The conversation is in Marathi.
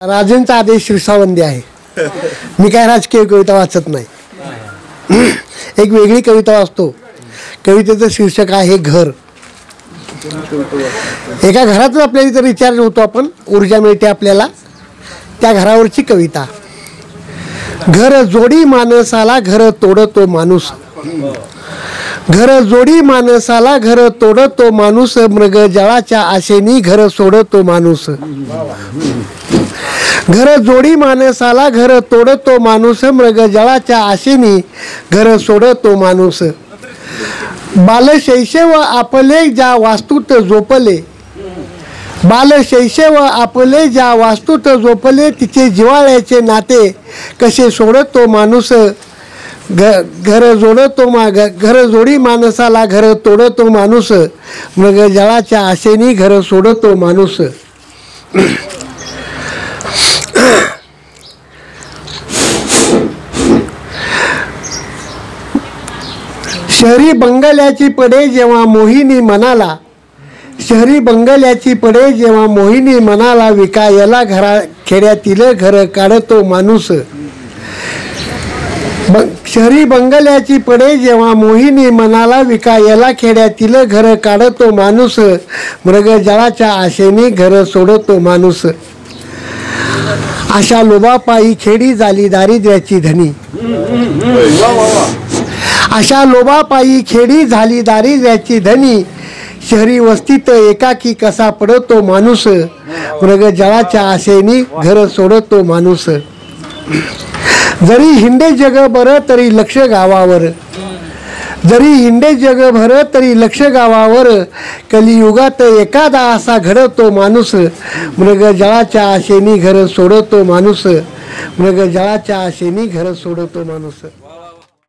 राजेंचा आदेश शिरसावंदी आहे। मी काय राजकीय कविता वाचत नाही, एक वेगळी कविता वाचतो। कवितेचं शीर्षक आहे घर। एका घरातून आपल्याला इथे रिचार्ज होतो, आपण ऊर्जा मिळते आपल्याला, त्या घरावरची कविता। घर जोडी माणसाला घर तोडतो माणूस, घर जोडी माणसाला घर तोडतो माणूस, मृग जळाच्या आशेनी घर सोडतो माणूस। घर जोडी माणसाला घर तोडतो माणूस, मृग जळाच्या आशेनी घर सोडतो माणूस। बालशैशव आपले ज्या वास्तूत झोपले, बालशैशव आपले ज्या वास्तूत झोपले, तिचे जिव्हाळ्याचे नाते कसे सोडतो माणूस। घर जोडी माणसाला घर तोडतो माणूस, मृग जळाच्या आशेनी घर सोडतो माणूस। शहरी बंगल्याची पडे जेव्हा मोहिनी मनाला, शहरी बंगल्याची पडे जेव्हा मोहिनी मनाला, विकायला घरा खेड्यातील घर काढतो माणूस। शहरी बंगल्याची पडे जेव्हा मोहिनी मनाला, विकायला खेड्यातील घर काढतो माणूस, मृग जळाच्या आशेने घर सोडतो माणूस। अशा लोभापायी खेडी झाली दारिद्र्याची धनी, अशा लोभापायी खेडी झाली दारिद्र्याची धनी, शहरी वस्तीत एकाकी कसा पडतो माणूस, मृग जळाच्या आशेने घर सोडतो माणूस। जरी हिंडे जगभर तरी लक्ष गावावर, जरी हिंडे जगभर तरी लक्ष गावावर, कलियुगात एखादा असा घडतो माणूस, मृग जळाच्या आशेने घर सोडतो माणूस, मृग जळाच्या आशेने घर सोडतो माणूस।